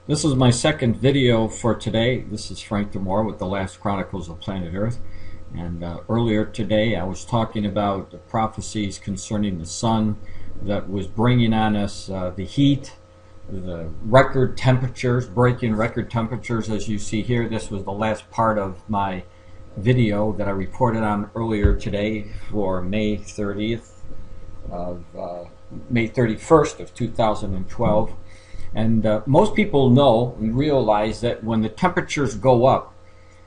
This is my second video for today. This is Frank Demore with the Last Chronicles of Planet Earth. And earlier today I was talking about the prophecies concerning the sun that was bringing on us the heat, the record temperatures, breaking record temperatures as you see here. This was the last part of my video that I reported on earlier today for May 30th of May 31st of 2012. And most people know and realize that when the temperatures go up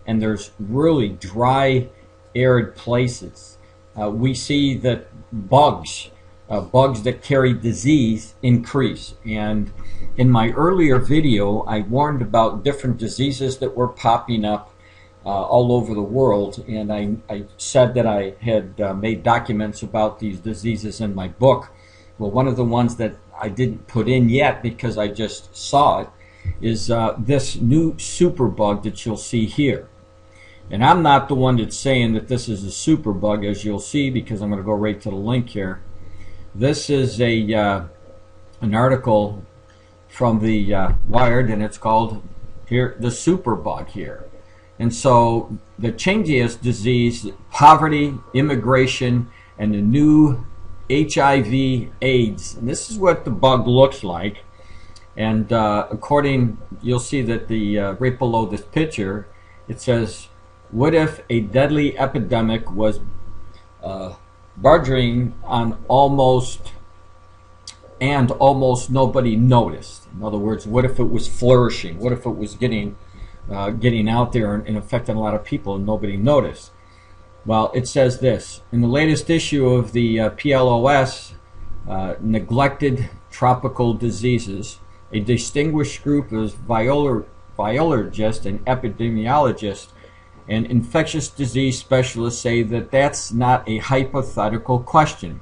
and there's really dry, arid places, we see that bugs that carry disease increase. And in my earlier video, I warned about different diseases that were popping up all over the world. And I said that I had made documents about these diseases in my book. Well, one of the ones that I didn't put in yet because I just saw it is this new superbug that you'll see here. And I'm not the one that's saying that this is a superbug, as you'll see, because I'm going to go right to the link here. This is an article from the Wired, and it's called here the superbug here. And so the changiest disease, poverty, immigration, and the new HIV AIDS, and this is what the bug looks like. And you'll see that the right below this picture it says, what if a deadly epidemic was bordering on almost nobody noticed? In other words, what if it was flourishing? What if it was getting out there and affecting a lot of people and nobody noticed? Well, it says this, in the latest issue of the PLOS, Neglected Tropical Diseases, a distinguished group of virologists and epidemiologists and infectious disease specialists say that that's not a hypothetical question.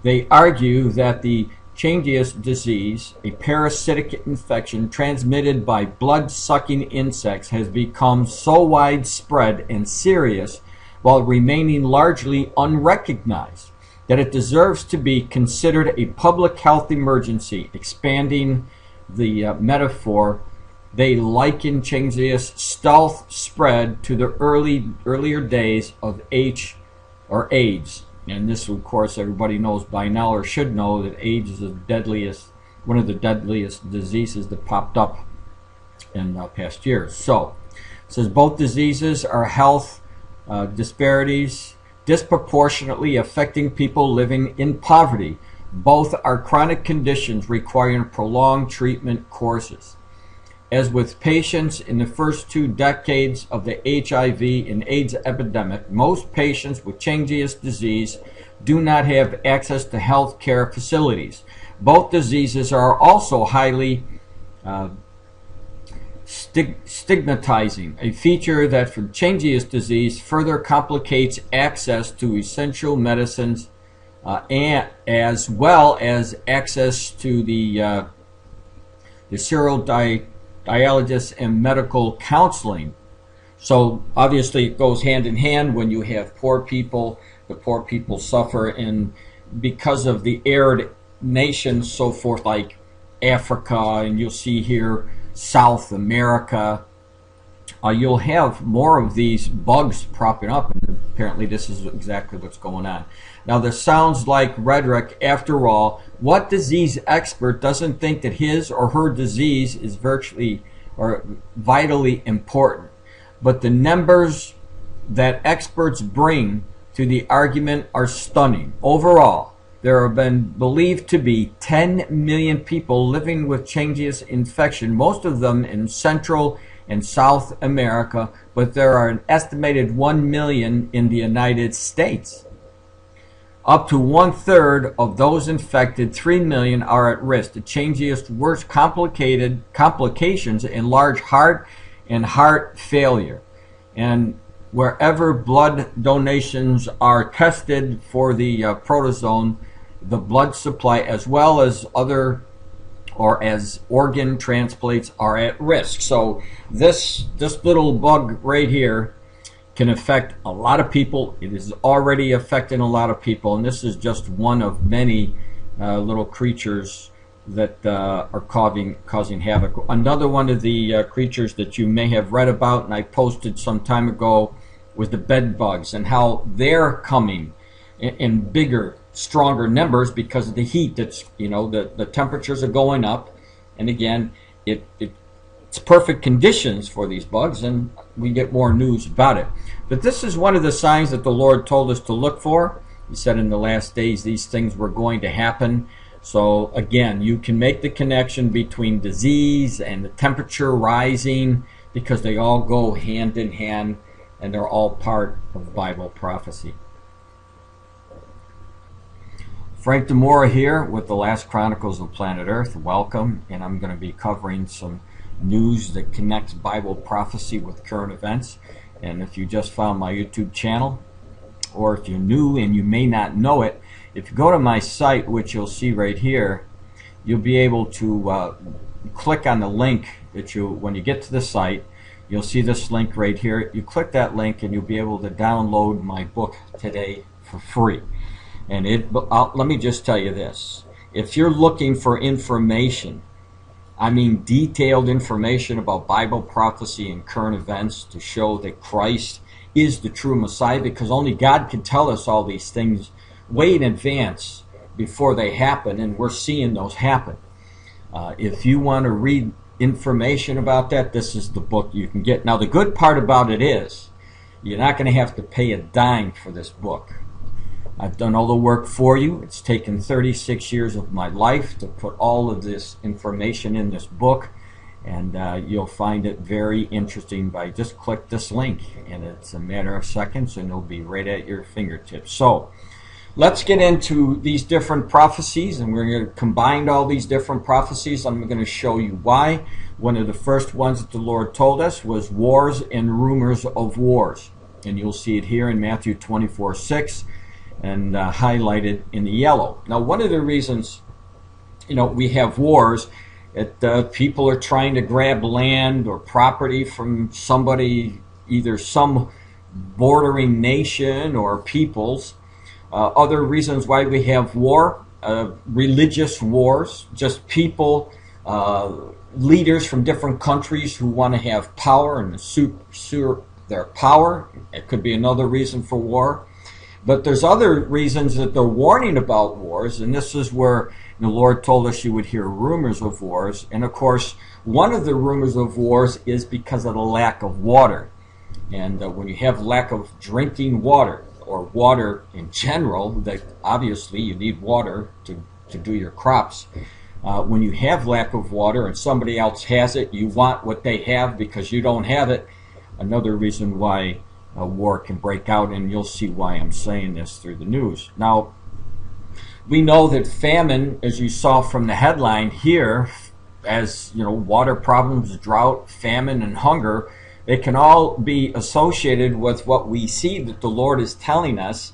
They argue that the changiest disease, a parasitic infection transmitted by blood-sucking insects, has become so widespread and serious while remaining largely unrecognized, that it deserves to be considered a public health emergency. Expanding the metaphor, they liken changiest stealth spread to the earlier days of AIDS. And this, of course, everybody knows by now, or should know, that AIDS is one of the deadliest diseases that popped up in past years. So, it says both diseases are health disparities disproportionately affecting people living in poverty. Both are chronic conditions requiring prolonged treatment courses. As with patients in the first 2 decades of the HIV and AIDS epidemic, most patients with changiest disease do not have access to health care facilities. Both diseases are also highly stigmatizing, a feature that for changiest disease further complicates access to essential medicines and as well as access to the dialysis and medical counseling. So obviously it goes hand in hand. When you have poor people, the poor people suffer, and because of the arid nations, so forth, like Africa, and you'll see here South America, you'll have more of these bugs propping up, and apparently this is exactly what's going on. Now, this sounds like rhetoric. After all, what disease expert doesn't think that his or her disease is virtually or vitally important? But the numbers that experts bring to the argument are stunning. Overall, there have been believed to be 10 million people living with changiest infection, most of them in Central and South America, but there are an estimated 1 million in the United States. Up to 1/3 of those infected, 3 million, are at risk. The changiest worst complications in large heart and heart failure. And wherever blood donations are tested for the protozoan, the blood supply, as well as as organ transplants, are at risk. So this little bug right here can affect a lot of people. It is already affecting a lot of people, and this is just one of many little creatures that are causing havoc. Another one of the creatures that you may have read about, and I posted some time ago, was the bed bugs, and how they're coming in bigger, stronger numbers because of the heat. That's, the temperatures are going up, and again, it's perfect conditions for these bugs, and we get more news about it. But this is one of the signs that the Lord told us to look for. He said in the last days these things were going to happen. So again, you can make the connection between disease and the temperature rising, because they all go hand in hand, and they're all part of Bible prophecy. Frank DeMora here with the Last Chronicles of Planet Earth. Welcome, and I'm going to be covering some news that connects Bible prophecy with current events. And if you just found my YouTube channel, or if you're new and you may not know it, if you go to my site, which you'll see right here, you'll be able to click on the link that when you get to the site, you'll see this link right here. You click that link and you'll be able to download my book today for free. And let me just tell you this. If you're looking for information, I mean detailed information about Bible prophecy and current events to show that Christ is the true Messiah, because only God can tell us all these things way in advance before they happen, and we're seeing those happen. If you want to read information about that, this is the book you can get. Now, the good part about it is you're not going to have to pay a dime for this book. I've done all the work for you. It's taken 36 years of my life to put all of this information in this book, and you'll find it very interesting by just click this link, and it's a matter of seconds, and it'll be right at your fingertips. So let's get into these different prophecies, and we're going to combine all these different prophecies. I'm going to show you why. One of the first ones that the Lord told us was wars and rumors of wars, and you'll see it here in Matthew 24:6, and highlighted in the yellow. Now, one of the reasons we have wars, people are trying to grab land or property from somebody, either some bordering nation or peoples. Other reasons why we have war, religious wars, just people, leaders from different countries who want to have power and usurp their power. It could be another reason for war. But there's other reasons that they're warning about wars, and this is where the Lord told us you would hear rumors of wars. And of course, one of the rumors of wars is because of the lack of water. And when you have lack of drinking water, or water in general, that obviously you need water to do your crops. When you have lack of water and somebody else has it, you want what they have because you don't have it. Another reason why a war can break out, and you'll see why I'm saying this through the news. Now, we know that famine, as you saw from the headline here, as water problems, drought, famine, and hunger, it can all be associated with what we see that the Lord is telling us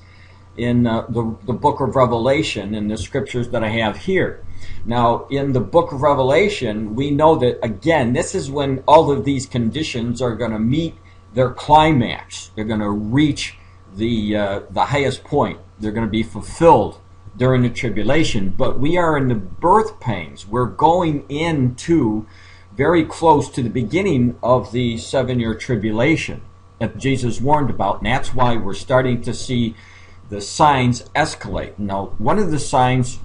in the book of Revelation, in the scriptures that I have here. Now, in the book of Revelation, we know that, again, this is when all of these conditions are going to meet their climax. They're going to reach the highest point. They're going to be fulfilled during the tribulation. But we are in the birth pains. We're going into very close to the beginning of the 7-year tribulation that Jesus warned about, and that's why we're starting to see the signs escalate. Now, one of the signs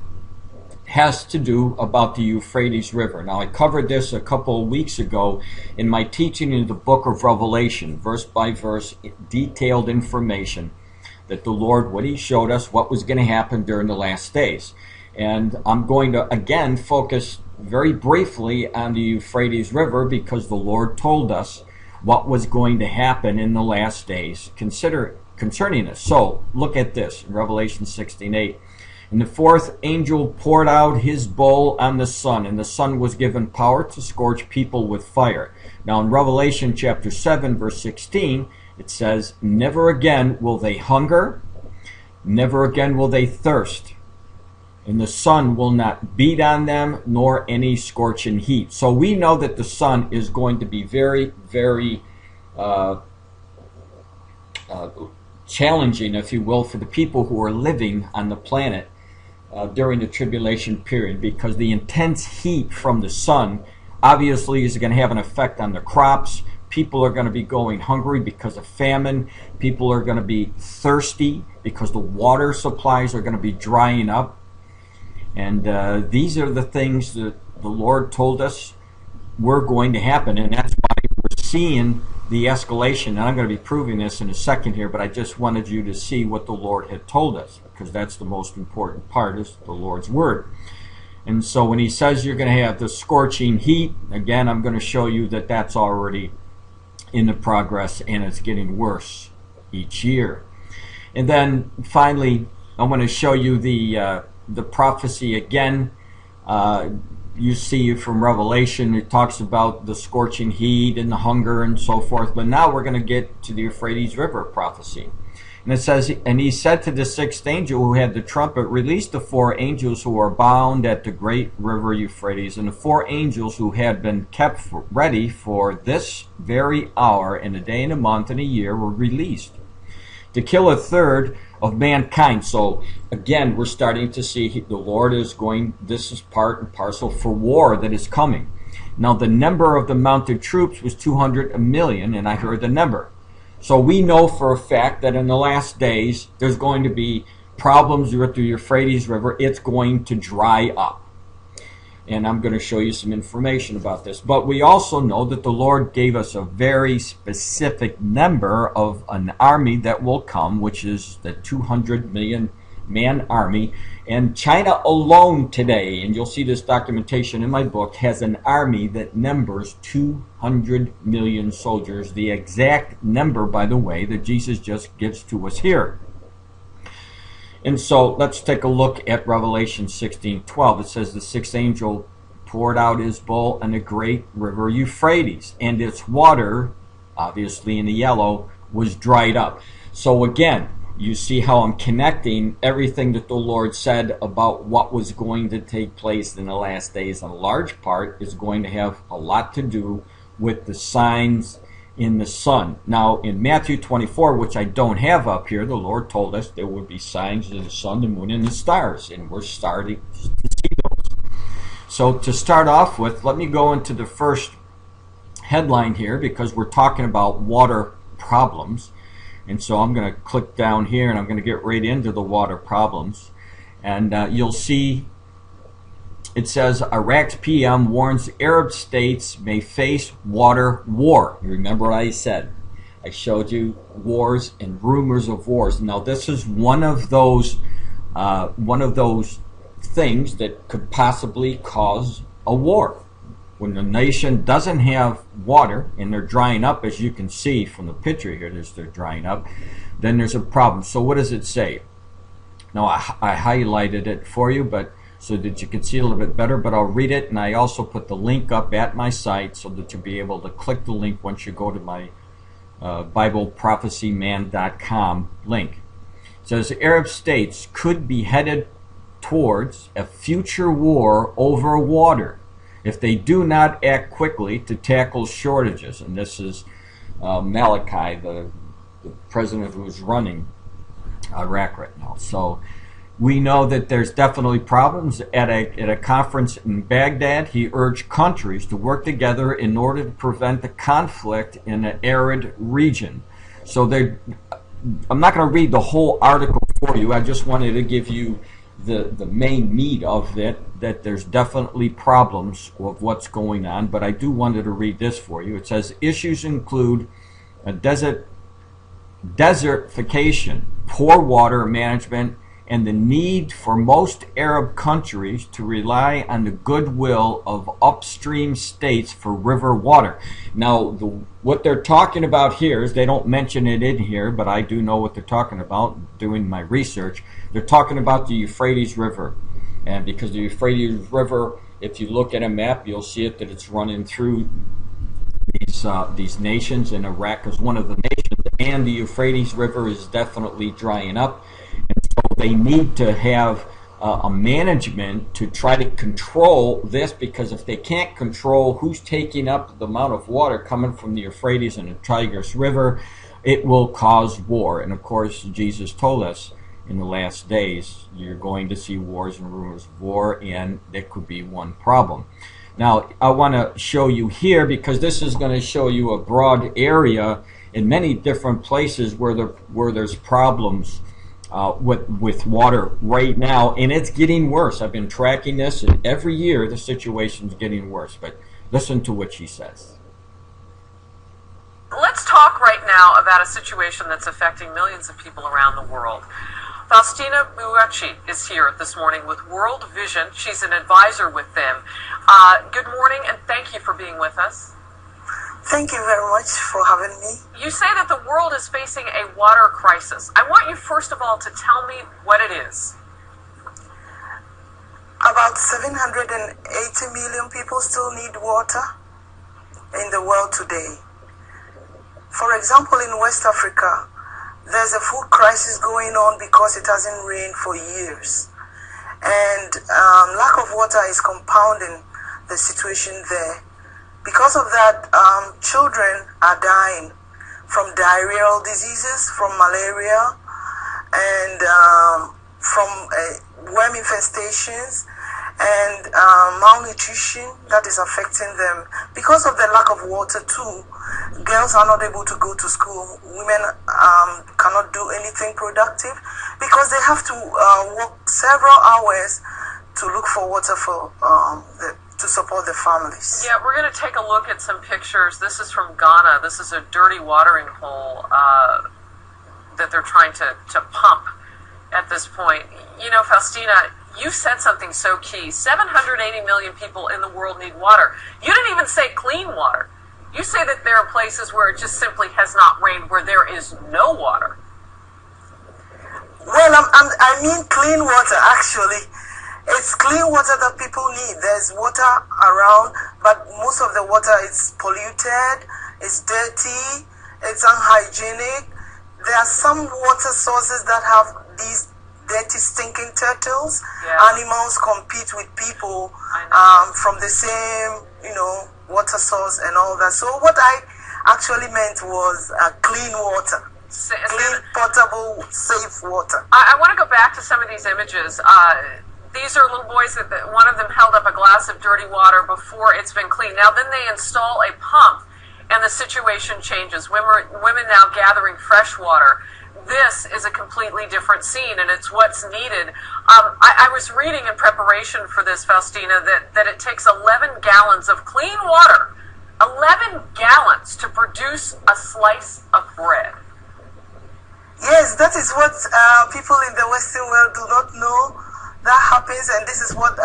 has to do about the Euphrates River. Now, I covered this a couple of weeks ago in my teaching in the book of Revelation, verse by verse, detailed information that the Lord, what He showed us, what was going to happen during the last days. And I'm going to, again, focus very briefly on the Euphrates River because the Lord told us what was going to happen in the last days concerning this. So, look at this, in Revelation 16:8. And the fourth angel poured out his bowl on the sun, and the sun was given power to scorch people with fire. Now in Revelation chapter 7, verse 16, it says, never again will they hunger, never again will they thirst, and the sun will not beat on them, nor any scorching heat. So we know that the sun is going to be very, very challenging, if you will, for the people who are living on the planet during the tribulation period, because the intense heat from the sun obviously is going to have an effect on the crops. People are going to be going hungry because of famine. People are going to be thirsty because the water supplies are going to be drying up. And these are the things that the Lord told us were going to happen, and that's why we're seeing the escalation. And I'm going to be proving this in a second here, but I just wanted you to see what the Lord had told us, because that's the most important part, is the Lord's Word. And so when he says you're going to have the scorching heat, again, I'm going to show you that that's already in the progress, and it's getting worse each year. And then finally, I want to show you the prophecy again. You see from Revelation, it talks about the scorching heat and the hunger and so forth. But now we're going to get to the Euphrates River prophecy. And it says, and he said to the sixth angel who had the trumpet, release the four angels who are bound at the great river Euphrates. And the four angels who had been kept ready for this very hour and a day and a month and a year were released to kill a third of mankind. So again, we're starting to see the Lord is going, this is part and parcel for war that is coming. Now the number of the mounted troops was 200 million, and I heard the number. So we know for a fact that in the last days there's going to be problems with the Euphrates River. It's going to dry up. And I'm going to show you some information about this. But we also know that the Lord gave us a very specific number of an army that will come, which is the 200 million man army. And China alone today, and you'll see this documentation in my book, has an army that numbers 200 million soldiers. The exact number, by the way, that Jesus just gives to us here. And so let's take a look at Revelation 16:12. It says the sixth angel poured out his bowl on the great river Euphrates, and its water, obviously in the yellow, was dried up. So again, you see how I'm connecting everything that the Lord said about what was going to take place in the last days. A large part is going to have a lot to do with the signs in the sun. Now in Matthew 24, which I don't have up here, the Lord told us there would be signs of the sun, the moon, and the stars, and we're starting to see those. So to start off with, let me go into the first headline here, because we're talking about water problems. And so I'm going to click down here, and I'm going to get right into the water problems. And you'll see it says Iraq's PM warns Arab states may face water war. You remember what I said? I showed you wars and rumors of wars. Now this is one of those things that could possibly cause a war. When the nation doesn't have water and they're drying up, as you can see from the picture here, they're drying up, then there's a problem. So what does it say? Now I highlighted it for you, but so that you can see a little bit better, but I'll read it, and I also put the link up at my site so that you'll be able to click the link once you go to my BibleProphecyMan.com link. It says Arab states could be headed towards a future war over water if they do not act quickly to tackle shortages. And this is Malachi, the president who's running Iraq right now. So we know that there's definitely problems. At a conference in Baghdad, he urged countries to work together in order to prevent the conflict in an arid region. So I'm not going to read the whole article for you. I just wanted to give you the main meat of it, that there's definitely problems of what's going on. But I do wanted to read this for you. It says issues include a desertification, poor water management, and the need for most Arab countries to rely on the goodwill of upstream states for river water. Now, what they're talking about here is, they don't mention it in here, but I do know what they're talking about doing my research. They're talking about the Euphrates River. And because the Euphrates River, if you look at a map, you'll see it, that it's running through these nations, and Iraq is one of the nations, and the Euphrates River is definitely drying up. They need to have a management to try to control this, because if they can't control who's taking up the amount of water coming from the Euphrates and the Tigris River, it will cause war. And of course, Jesus told us in the last days. You're going to see wars and rumors of war, and that could be one problem. Now, I want to show you here, because this is going to show you a broad area in many different places where there's problems with water right now, and it's getting worse. I've been tracking this, and every year the situation's getting worse. But listen to what she says. Let's talk right now about a situation that's affecting millions of people around the world. Faustina Buacci is here this morning with World Vision. She's an advisor with them. Good morning, and thank you for being with us. Thank you very much for having me. You say that the world is facing a water crisis. I want you, first of all, to tell me what it is. About 780 million people still need water in the world today. For example, in West Africa, there's a food crisis going on because it hasn't rained for years. And lack of water is compounding the situation there. Because of that, children are dying from diarrheal diseases, from malaria, and from worm infestations, and malnutrition that is affecting them. Because of the lack of water too, girls are not able to go to school. Women cannot do anything productive because they have to work several hours to look for water for to support their families. Yeah, we're going to take a look at some pictures. This is from Ghana. This is a dirty watering hole that they're trying to pump at this point. You know, Faustina, you said something so key. 780 million people in the world need water. You didn't even say clean water. You say that there are places where it just simply has not rained, where there is no water. Well, I mean clean water, actually. It's clean water that people need. There's water around, but most of the water is polluted, it's dirty, it's unhygienic. There are some water sources that have these dirty, stinking turtles. Yeah. Animals compete with people from the same, water source and all that. So what I actually meant was clean water. Clean, potable, safe water. I want to go back to some of these images. These are little boys that one of them held up a glass of dirty water before it's been cleaned. Now then they install a pump and the situation changes. Women now gathering fresh water. This is a completely different scene, and it's what's needed. I was reading in preparation for this, Faustina, that it takes 11 gallons of clean water, 11 gallons to produce a slice of bread. Yes, that is what people in the Western world do not know. That happens, and this is what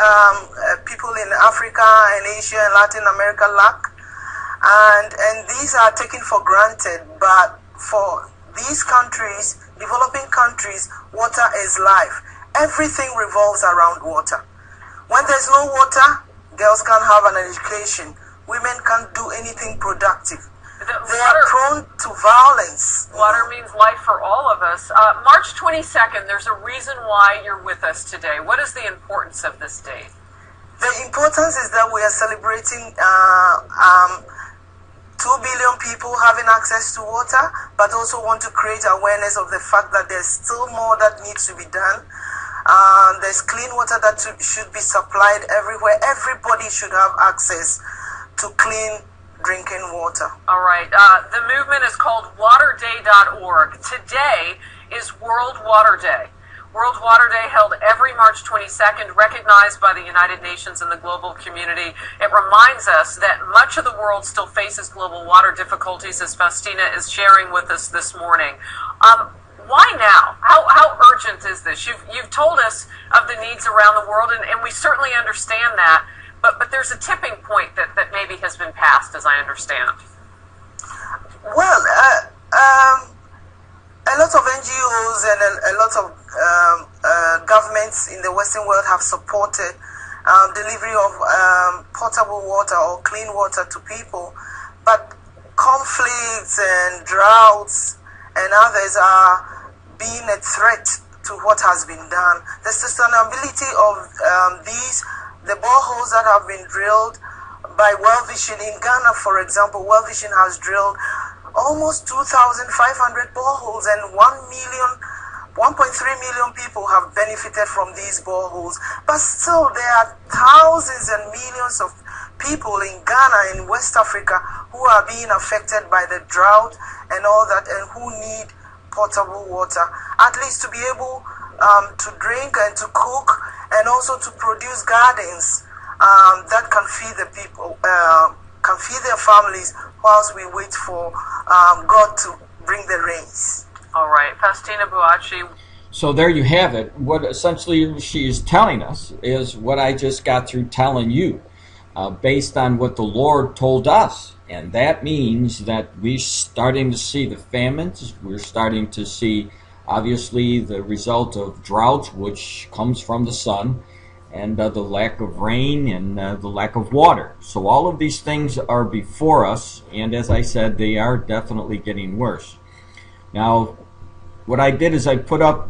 people in Africa and Asia and Latin America lack. And these are taken for granted, but for these countries, developing countries, water is life. Everything revolves around water. When there's no water, girls can't have an education. Women can't do anything productive. They are prone to violence. Water means life for all of us. March 22nd, there's a reason why you're with us today. What is the importance of this date? The importance is that we are celebrating 2 billion people having access to water, but also want to create awareness of the fact that there's still more that needs to be done. There's clean water that should be supplied everywhere. Everybody should have access to clean drinking water. All right. The movement is called waterday.org. Today is World Water Day. World Water Day held every March 22nd, recognized by the United Nations and the global community. It reminds us that much of the world still faces global water difficulties, as Faustina is sharing with us this morning. Why now? How urgent is this? You've told us of the needs around the world, and we certainly understand that. But there's a tipping point that maybe has been passed, as I understand. Well, a lot of NGOs and a lot of governments in the Western world have supported delivery of potable water or clean water to people. But conflicts and droughts and others are being a threat to what has been done. The sustainability of the boreholes that have been drilled by World Vision in Ghana, for example, World Vision has drilled almost 2,500 boreholes, and 1 million 1.3 million people have benefited from these boreholes, but still there are thousands and millions of people in Ghana and West Africa who are being affected by the drought and all that, and who need potable water, at least to be able to drink and to cook, and also to produce gardens that can feed the people, can feed their families, whilst we wait for God to bring the rains. All right, Faustina Buachi. So there you have it. What essentially she is telling us is what I just got through telling you, based on what the Lord told us. And that means that we're starting to see the famines. We're starting to see, obviously, the result of droughts, which comes from the sun, and the lack of rain and the lack of water. So all of these things are before us, and as I said, they are definitely getting worse. Now, what I did is I put up,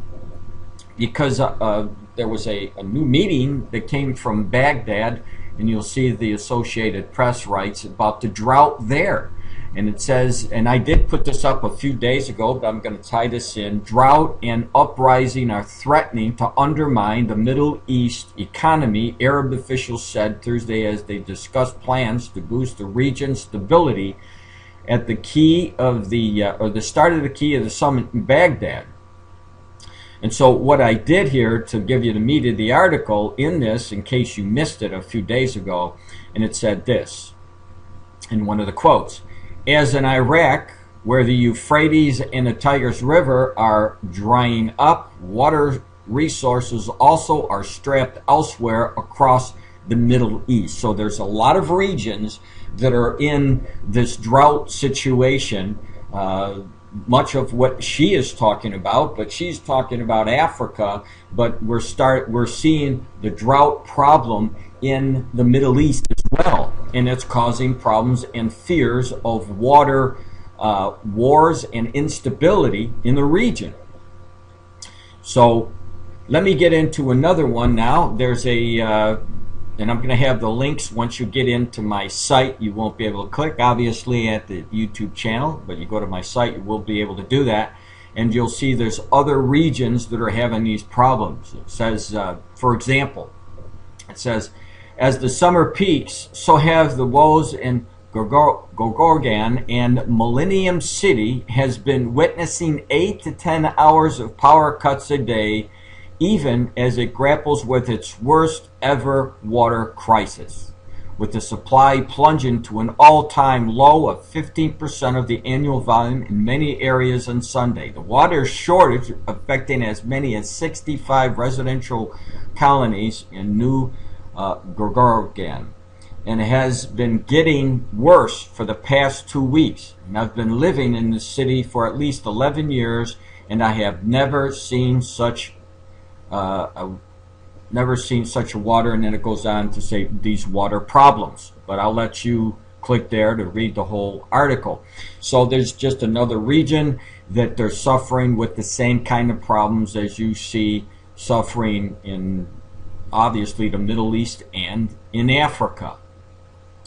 because there was a new meeting that came from Baghdad, and you'll see the Associated Press writes about the drought there. And it says, and I did put this up a few days ago, but I'm going to tie this in, drought and uprising are threatening to undermine the Middle East economy, Arab officials said Thursday as they discussed plans to boost the region's stability at the key of the start of the key of the summit in Baghdad. And so what I did here to give you the meat of the article in this, in case you missed it a few days ago, and it said this in one of the quotes: as in Iraq, where the Euphrates and the Tigris River are drying up, water resources also are strapped elsewhere across the Middle East. So there's a lot of regions that are in this drought situation, much of what she is talking about, but she's talking about Africa, but we're seeing the drought problem in the Middle East as well, and it's causing problems and fears of water wars and instability in the region. So let me get into another one now. There's and I'm going to have the links once you get into my site. You won't be able to click, obviously, at the YouTube channel, but you go to my site, you will be able to do that. And you'll see there's other regions that are having these problems. It says, for example, it says, as the summer peaks, so have the woes in Gorgorgan, and Millennium City has been witnessing 8 to 10 hours of power cuts a day, even as it grapples with its worst ever water crisis, with the supply plunging to an all-time low of 15% of the annual volume in many areas on Sunday. The water shortage affecting as many as 65 residential colonies in New Gorgorgan, and it has been getting worse for the past 2 weeks. And I've been living in the city for at least 11 years, and I have never seen such such a water. And then it goes on to say these water problems, but I'll let you click there to read the whole article. So there's just another region that they're suffering with the same kind of problems as you see suffering in, obviously, the Middle East and in Africa.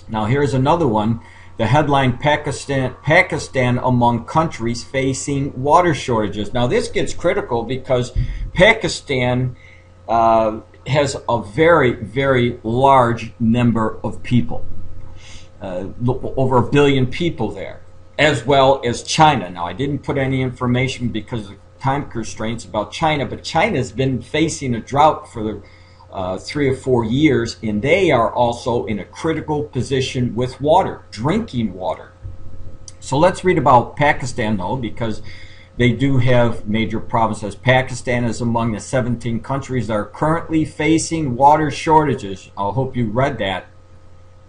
Now here's another one. The headline: Pakistan among countries facing water shortages. Now this gets critical because Pakistan has a very, very large number of people, over 1 billion people there, as well as China. Now I didn't put any information because of time constraints about China, but China's been facing a drought for the 3 or 4 years, and they are also in a critical position with water, drinking water. So let's read about Pakistan, though, because they do have major problems. As Pakistan is among the 17 countries that are currently facing water shortages. I hope you read that.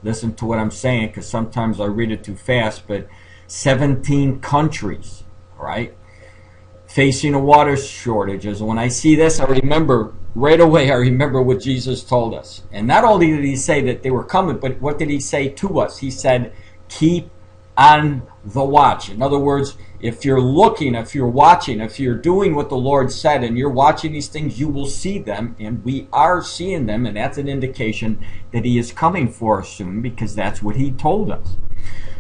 Listen to what I'm saying, because sometimes I read it too fast, but 17 countries, right, facing a water shortages. And when I see this, I remember right away, I remember what Jesus told us. And not only did he say that they were coming, but what did he say to us? He said, keep on the watch. In other words, if you're looking, if you're watching, if you're doing what the Lord said and you're watching these things, you will see them, and we are seeing them, and that's an indication that he is coming for us soon, because that's what he told us.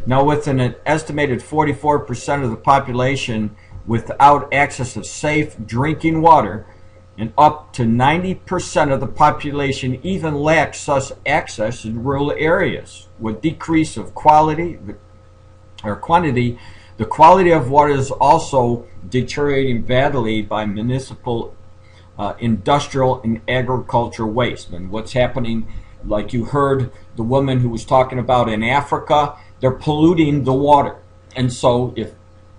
Now, with an estimated 44% of the population without access to safe drinking water, and up to 90% of the population even lacks such access in rural areas. With decrease of quality or quantity, the quality of water is also deteriorating badly by municipal, industrial, and agriculture waste. And what's happening, like you heard the woman who was talking about in Africa, they're polluting the water. And so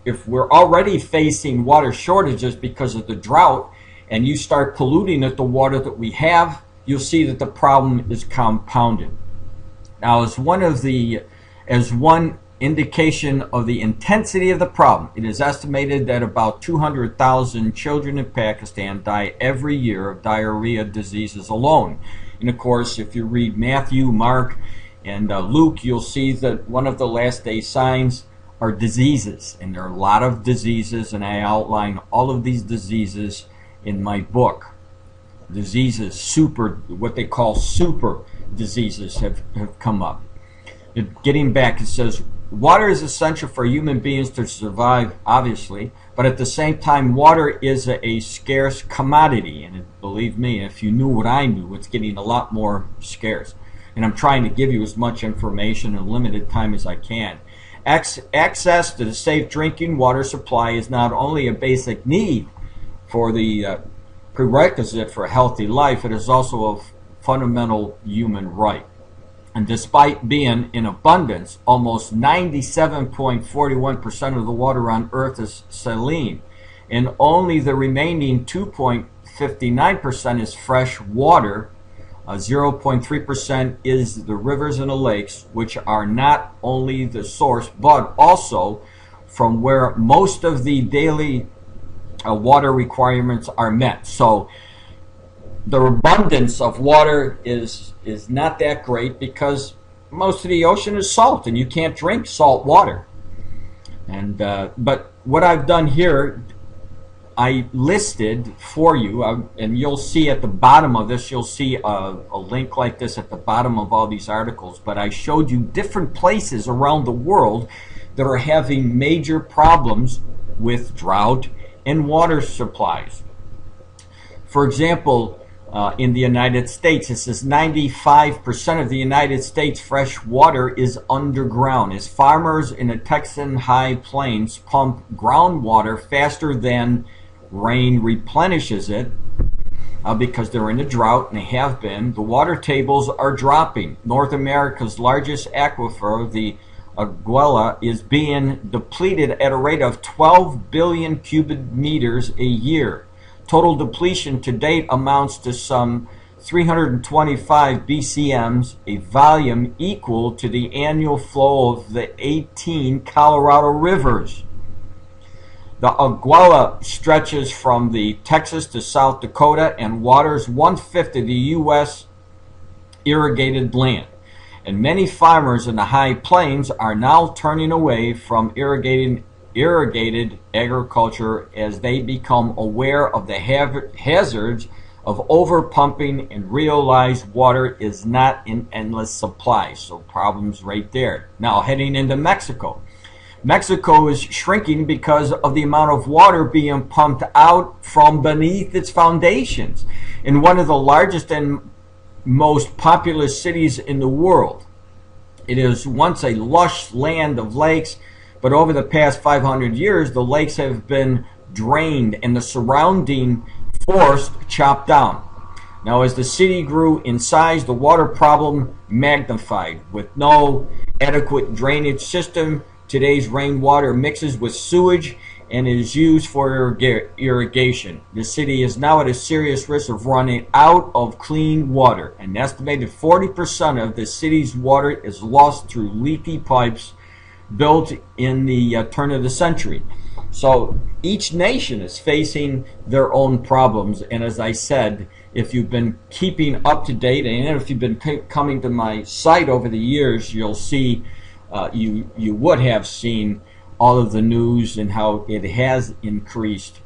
if we're already facing water shortages because of the drought, and you start polluting the water that we have, you'll see that the problem is compounded. Now, as one indication of the intensity of the problem, it is estimated that about 200,000 children in Pakistan die every year of diarrhea diseases alone. And of course, if you read Matthew, Mark, and Luke, you'll see that one of the last day signs are diseases. And there are a lot of diseases, and I outline all of these diseases in my book. Diseases, what they call super diseases have come up. Getting back, it says, water is essential for human beings to survive, obviously, but at the same time, water is a scarce commodity. And believe me, if you knew what I knew, it's getting a lot more scarce. And I'm trying to give you as much information in limited time as I can. Access to the safe drinking water supply is not only a basic need for the prerequisite for a healthy life, it is also a fundamental human right. And despite being in abundance, almost 97.41% of the water on Earth is saline, and only the remaining 2.59% is fresh water. 0.3% is the rivers and the lakes, which are not only the source, but also from where most of the daily water requirements are met. So the abundance of water is not that great because most of the ocean is salt and you can't drink salt water. And but what I've done here, I listed for you, and you'll see at the bottom of this, you'll see a link like this at the bottom of all these articles, but I showed you different places around the world that are having major problems with drought and water supplies. For example, in the United States, it says 95% of the United States fresh water is underground, as farmers in the Texan High Plains pump groundwater faster than rain replenishes it, because they're in a drought, and they have been. The water tables are dropping. North America's largest aquifer, the Aguila, is being depleted at a rate of 12 billion cubic meters a year. Total depletion to date amounts to some 325 BCMs, a volume equal to the annual flow of the 18 Colorado rivers. The Aguila stretches from the Texas to South Dakota and waters 1/5 of the U.S. irrigated land. And many farmers in the High Plains are now turning away from irrigated agriculture as they become aware of the hazards of overpumping and realize water is not in endless supply. So problems right there. Now heading into Mexico. Mexico is shrinking because of the amount of water being pumped out from beneath its foundations. In one of the largest and most populous cities in the world. It is once a lush land of lakes, but over the past 500 years, the lakes have been drained and the surrounding forest chopped down. Now, as the city grew in size, the water problem magnified. With no adequate drainage system, today's rainwater mixes with sewage and is used for irrigation. The city is now at a serious risk of running out of clean water. An estimated 40% of the city's water is lost through leaky pipes built in the turn of the century. So each nation is facing their own problems, and as I said, if you've been keeping up to date, and if you've been coming to my site over the years, you'll see, you would have seen all of the news and how it has increased,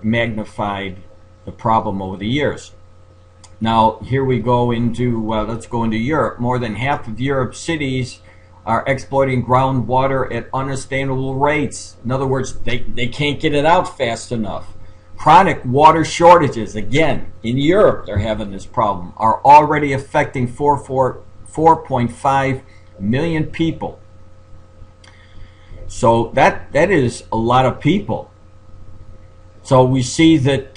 magnified the problem over the years. Now here we go into, let's go into Europe. More than half of Europe's cities are exploiting groundwater at unsustainable rates. In other words, they can't get it out fast enough. Chronic water shortages, again, in Europe they're having this problem, are already affecting 4.5 million people. So that is a lot of people. So we see that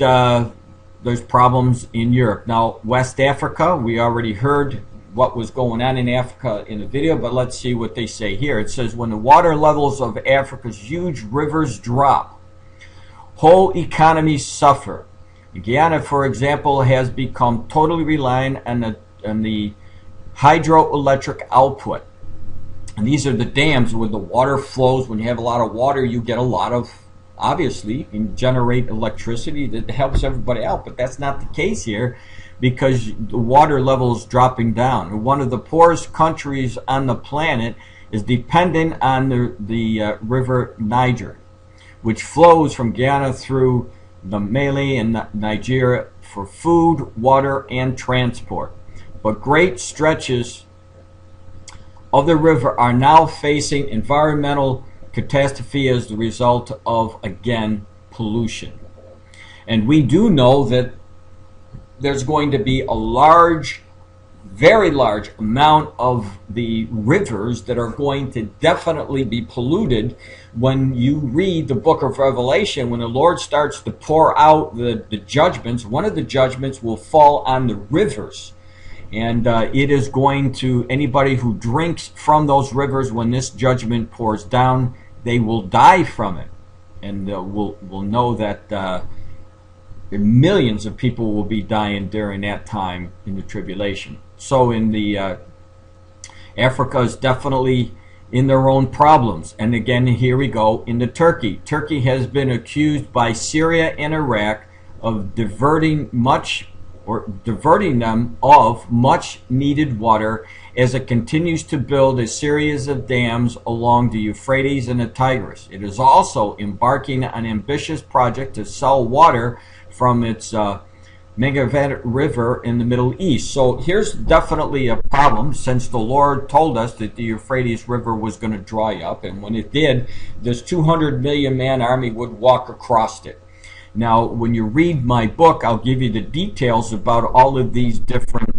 there's problems in Europe. Now, West Africa, we already heard what was going on in Africa in the video, but let's see what they say here. It says, when the water levels of Africa's huge rivers drop, whole economies suffer. Guyana, for example, has become totally reliant on the hydroelectric output. And these are the dams where the water flows. When you have a lot of water, you get a lot of, obviously, you can generate electricity that helps everybody out, but that's not the case here because the water level is dropping down. One of the poorest countries on the planet is dependent on the river Niger, which flows from Guyana through the Mali and Nigeria for food, water, and transport. But great stretches of the river are now facing environmental catastrophe as the result of, again, pollution. And we do know that there's going to be a large, very large amount of the rivers that are going to definitely be polluted when you read the book of Revelation. When the Lord starts to pour out the judgments, one of the judgments will fall on the rivers. And it is going to, anybody who drinks from those rivers when this judgment pours down, they will die from it. And we'll know that millions of people will be dying during that time in the tribulation. So in the Africa is definitely in their own problems. And again, here we go into Turkey. Turkey has been accused by Syria and Iraq of diverting them of much needed water as it continues to build a series of dams along the Euphrates and the Tigris. It is also embarking on an ambitious project to sell water from its Megavat River in the Middle East. So here's definitely a problem, since the Lord told us that the Euphrates River was going to dry up, and when it did, this 200 million man army would walk across it. Now, when you read my book, I'll give you the details about all of these different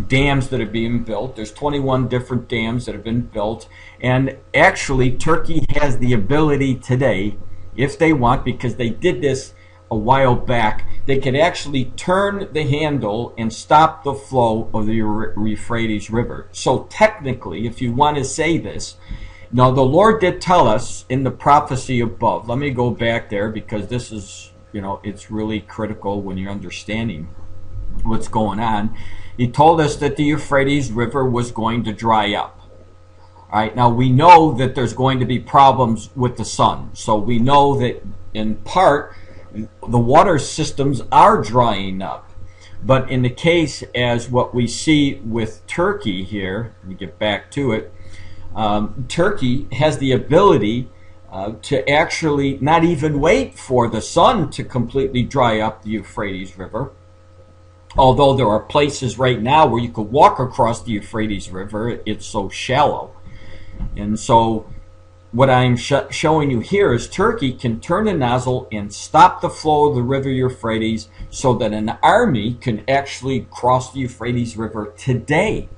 dams that are being built. There's 21 different dams that have been built, and actually Turkey has the ability today, if they want, because they did this a while back, they could actually turn the handle and stop the flow of the Euphrates River. So technically, if you want to say this, now the Lord did tell us in the prophecy above. Let me go back there because this is, it's really critical when you're understanding what's going on. He told us that the Euphrates River was going to dry up. All right, now we know that there's going to be problems with the sun. So we know that in part the water systems are drying up. But in the case as what we see with Turkey here, let me get back to it, Turkey has the ability to actually not even wait for the sun to completely dry up the Euphrates River. Although there are places right now where you could walk across the Euphrates River, it's so shallow. And so what I'm showing you here is Turkey can turn the nozzle and stop the flow of the river Euphrates so that an army can actually cross the Euphrates River today.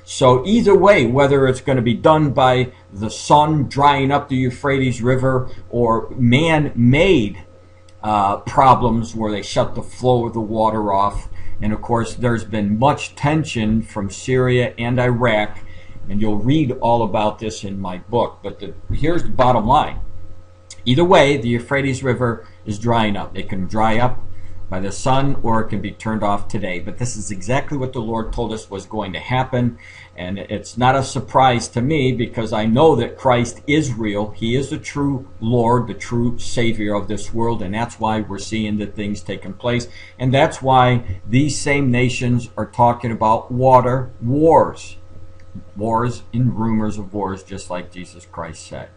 So either way, whether it's going to be done by the sun drying up the Euphrates River or man-made problems where they shut the flow of the water off. And of course, there's been much tension from Syria and Iraq, and you'll read all about this in my book. But here's the bottom line. Either way, the Euphrates River is drying up. It can dry up by the sun, or it can be turned off today. But this is exactly what the Lord told us was going to happen. And it's not a surprise to me because I know that Christ is real. He is the true Lord, the true Savior of this world. And that's why we're seeing the things taking place. And that's why these same nations are talking about water wars. Wars and rumors of wars, just like Jesus Christ said.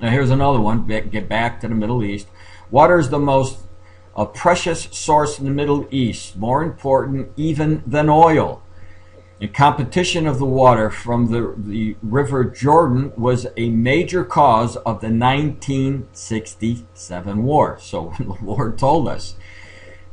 Now here's another one. Get back to the Middle East. Water is the most precious source in the Middle East, more important even than oil. And competition of the water from the River Jordan was a major cause of the 1967 war. So when the Lord told us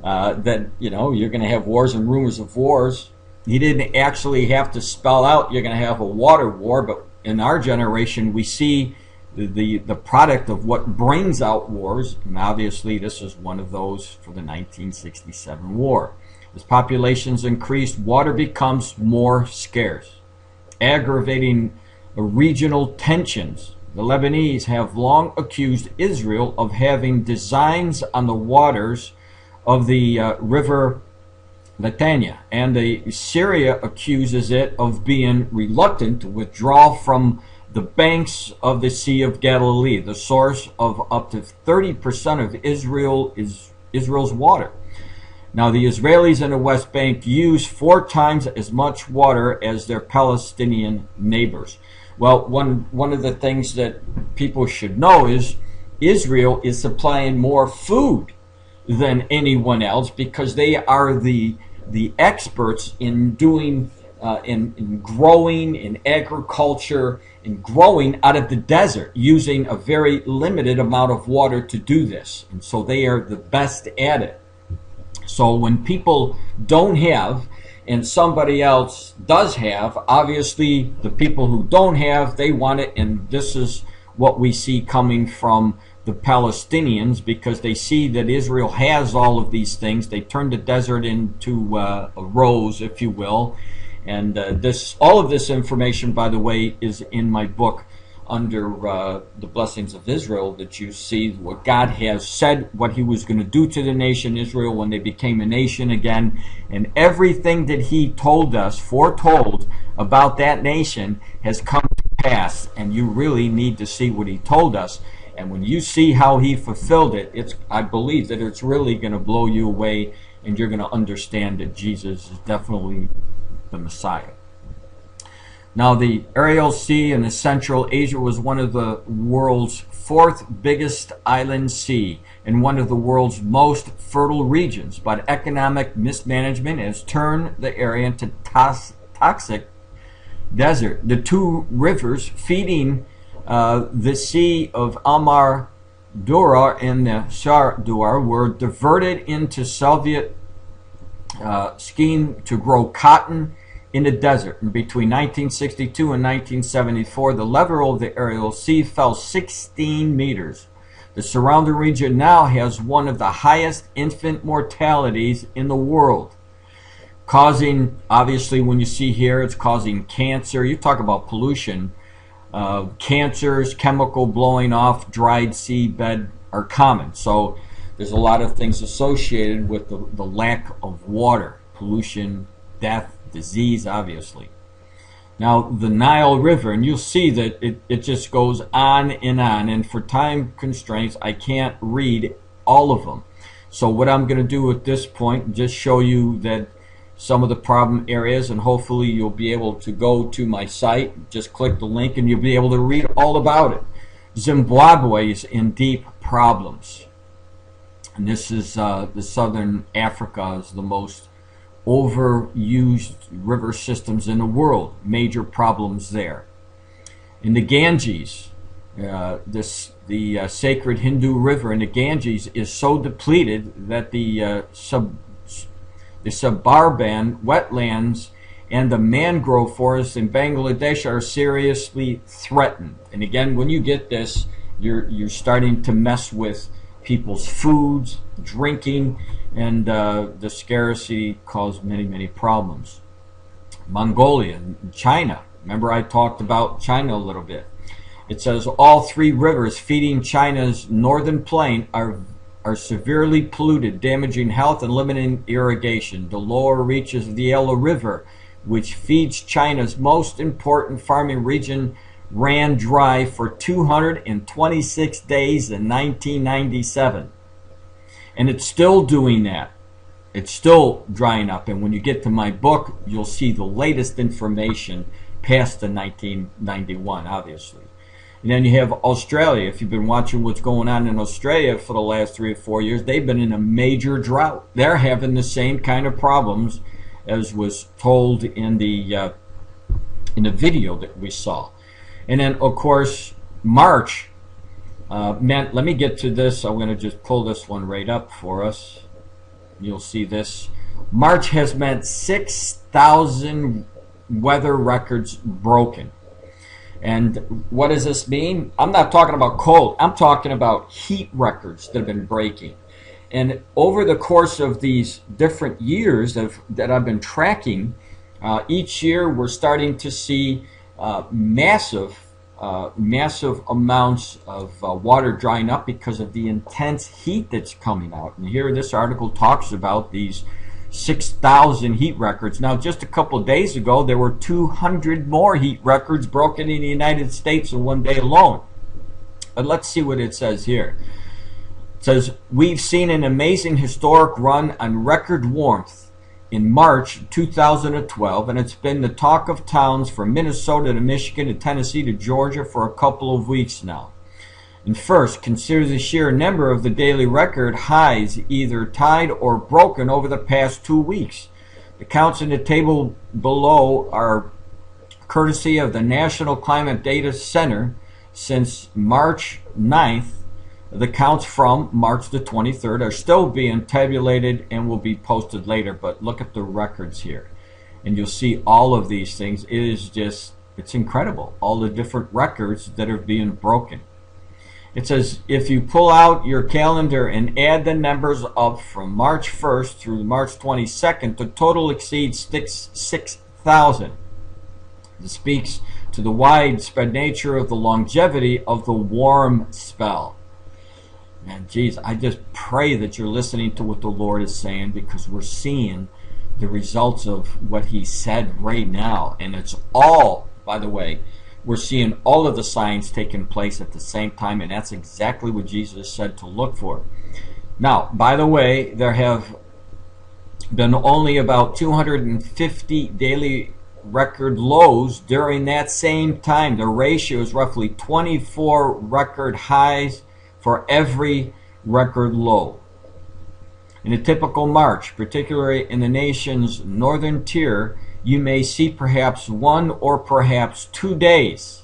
that, you know, you're going to have wars and rumors of wars, he didn't actually have to spell out you're going to have a water war, but in our generation we see the product of what brings out wars, and obviously this is one of those for the 1967 war. As populations increase, water becomes more scarce, aggravating regional tensions. The Lebanese have long accused Israel of having designs on the waters of the river Litania, and Syria accuses it of being reluctant to withdraw from the banks of the Sea of Galilee, the source of up to 30% of Israel's water. Now, the Israelis in the West Bank use 4 times as much water as their Palestinian neighbors. Well, one of the things that people should know is Israel is supplying more food than anyone else because they are the experts in doing in growing, in agriculture, in growing out of the desert, using a very limited amount of water to do this. And so they are the best at it. So when people don't have and somebody else does have, obviously the people who don't have, they want it, and this is what we see coming from the Palestinians, because they see that Israel has all of these things. They turn the desert into a rose, if you will. And all of this information, by the way, is in my book under the blessings of Israel, that you see what God has said, what he was going to do to the nation Israel when they became a nation again, and everything that he told us, foretold about that nation, has come to pass. And you really need to see what he told us, and when you see how he fulfilled it, I believe that it's really going to blow you away, and you're going to understand that Jesus is definitely the Messiah. Now, the Aral Sea in the Central Asia was one of the world's 4th biggest island sea and one of the world's most fertile regions, but economic mismanagement has turned the area into toxic desert. The 2 rivers feeding the Sea of Amar Dura and the Shar Dura were diverted into Soviet scheme to grow cotton in the desert. And between 1962 and 1974, the level of the Aral Sea fell 16 meters. The surrounding region now has one of the highest infant mortalities in the world, causing, obviously when you see here, it's causing cancer. You talk about pollution. Cancers, chemical blowing off, dried seabed are common. So there's a lot of things associated with the lack of water, pollution, death, disease, obviously. Now, the Nile River, and you'll see that it just goes on, and for time constraints, I can't read all of them. So what I'm going to do at this point, just show you that some of the problem areas, and hopefully you'll be able to go to my site, just click the link, and you'll be able to read all about it. Zimbabwe is in deep problems. And this is the southern Africa is the most overused river systems in the world. Major problems there. In the Ganges, the sacred Hindu river in the Ganges is so depleted that the Subarban wetlands and the mangrove forests in Bangladesh are seriously threatened. And again, when you get this, you're starting to mess with people's foods, drinking, and the scarcity caused many problems. Mongolia, China. Remember I talked about China a little bit. It says all 3 rivers feeding China's northern plain are severely polluted, damaging health and limiting irrigation. The lower reaches of the Yellow River, which feeds China's most important farming region, ran dry for 226 days in 1997. And it's still doing that. It's still drying up. And when you get to my book, you'll see the latest information past the 1991, obviously. And then you have Australia. If you've been watching what's going on in Australia for the last 3 or 4 years, they've been in a major drought. They're having the same kind of problems as was told in the video that we saw. And then, of course, March meant, let me get to this. I'm going to just pull this one right up for us. You'll see this. March has meant 6,000 weather records broken. And what does this mean? I'm not talking about cold. I'm talking about heat records that have been breaking. And over the course of these different years that I've been tracking, each year we're starting to see massive amounts of water drying up because of the intense heat that's coming out. And here this article talks about these 6,000 heat records. Now, just a couple of days ago, there were 200 more heat records broken in the United States in one day alone. But let's see what it says here. It says, we've seen an amazing historic run on record warmth in March 2012, and it's been the talk of towns from Minnesota to Michigan to Tennessee to Georgia for a couple of weeks now. And first, consider the sheer number of the daily record highs either tied or broken over the past 2 weeks. The counts in the table below are courtesy of the National Climate Data Center since March 9th. The counts from March the 23rd are still being tabulated and will be posted later, but look at the records here. And you'll see all of these things. It is just, it's incredible, all the different records that are being broken. It says, if you pull out your calendar and add the numbers up from March 1st through March 22nd, the total exceeds 6,000. This speaks to the widespread nature of the longevity of the warm spell. Man, geez, I just pray that you're listening to what the Lord is saying, because we're seeing the results of what He said right now. And it's all, by the way, we're seeing all of the signs taking place at the same time, and that's exactly what Jesus said to look for. Now, by the way, there have been only about 250 daily record lows during that same time. The ratio is roughly 24 record highs for every record low. In a typical March, particularly in the nation's northern tier, you may see perhaps 1 or perhaps 2 days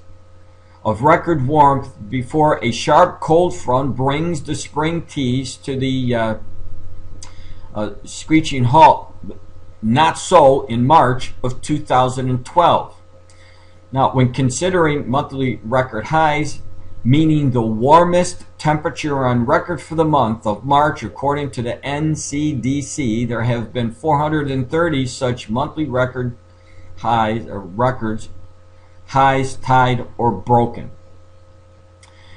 of record warmth before a sharp cold front brings the spring teas to the screeching halt. Not so in March of 2012. Now, when considering monthly record highs, meaning the warmest temperature on record for the month of March, according to the NCDC, there have been 430 such monthly record highs or records, highs tied or broken.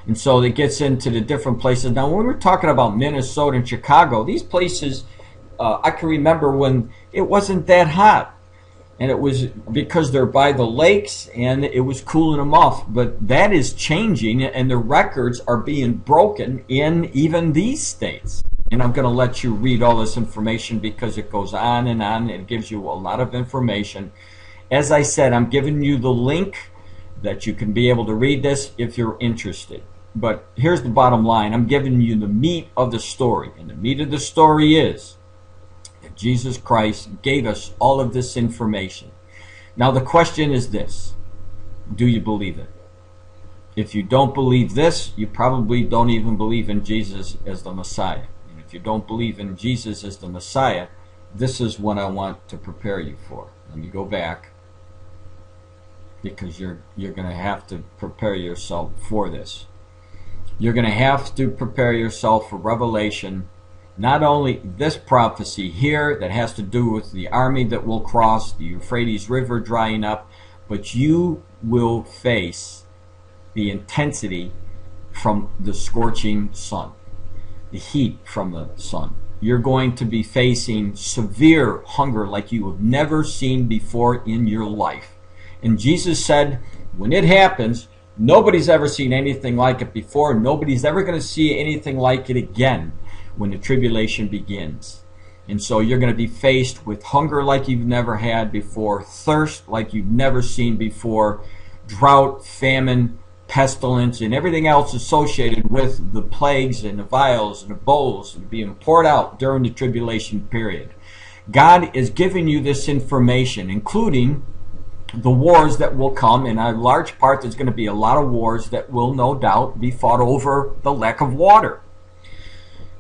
And so it gets into the different places. Now, when we're talking about Minnesota and Chicago, these places, I can remember when it wasn't that hot. And it was because they're by the lakes and it was cooling them off. But that is changing, and the records are being broken in even these states. And I'm going to let you read all this information because it goes on and on. And it gives you a lot of information. As I said, I'm giving you the link that you can be able to read this if you're interested. But here's the bottom line. I'm giving you the meat of the story. And the meat of the story is that Jesus Christ gave us all of this information. Now the question is this: do you believe it? If you don't believe this, you probably don't even believe in Jesus as the Messiah. And if you don't believe in Jesus as the Messiah, this is what I want to prepare you for. Let me go back, because you're going to have to prepare yourself for this. You're going to have to prepare yourself for Revelation. Not only this prophecy here that has to do with the army that will cross the Euphrates River drying up, but you will face the intensity from the scorching sun, the heat from the sun. You're going to be facing severe hunger like you have never seen before in your life. And Jesus said, when it happens, nobody's ever seen anything like it before. Nobody's ever going to see anything like it again when the tribulation begins. And so you're going to be faced with hunger like you've never had before, thirst like you've never seen before, drought, famine, pestilence, and everything else associated with the plagues and the vials and the bowls being poured out during the tribulation period. God is giving you this information, including the wars that will come. In a large part, there's going to be a lot of wars that will no doubt be fought over the lack of water.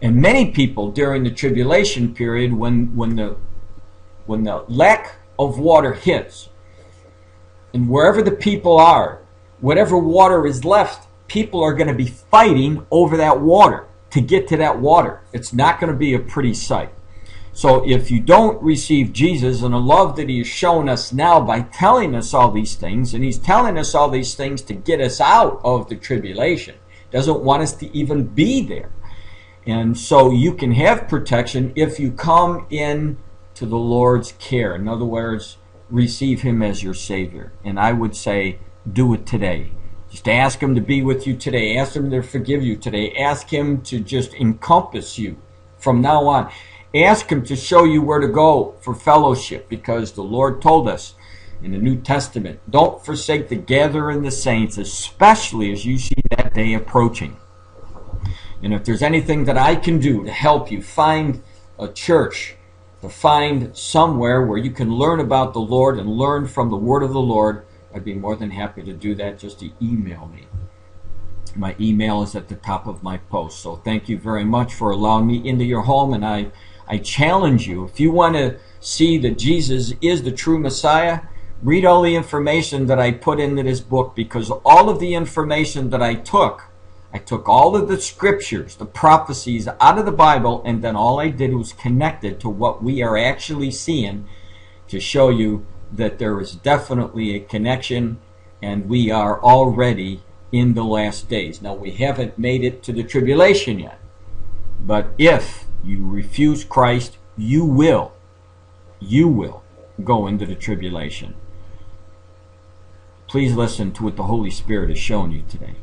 And many people during the tribulation period, when the lack of water hits, and wherever the people are, whatever water is left, people are going to be fighting over that water to get to that water. It's not going to be a pretty sight. So if you don't receive Jesus and the love that he has shown us now by telling us all these things, and he's telling us all these things to get us out of the tribulation, doesn't want us to even be there. And so you can have protection if you come in to the Lord's care. In other words, receive him as your Savior. And I would say, do it today. Just ask him to be with you today. Ask him to forgive you today. Ask him to just encompass you from now on. Ask him to show you where to go for fellowship, because the Lord told us in the New Testament, don't forsake the gathering of the saints, especially as you see that day approaching. And if there's anything that I can do to help you find a church, to find somewhere where you can learn about the Lord and learn from the Word of the Lord, I'd be more than happy to do that. Just to email me. My email is at the top of my post. So thank you very much for allowing me into your home, and I challenge you, if you want to see that Jesus is the true Messiah, read all the information that I put into this book, because all of the information that I took all of the scriptures, the prophecies out of the Bible, and then all I did was connect it to what we are actually seeing to show you that there is definitely a connection, and we are already in the last days. Now, we haven't made it to the tribulation yet, but if you refuse Christ, you will go into the tribulation. Please listen to what the Holy Spirit has shown you today.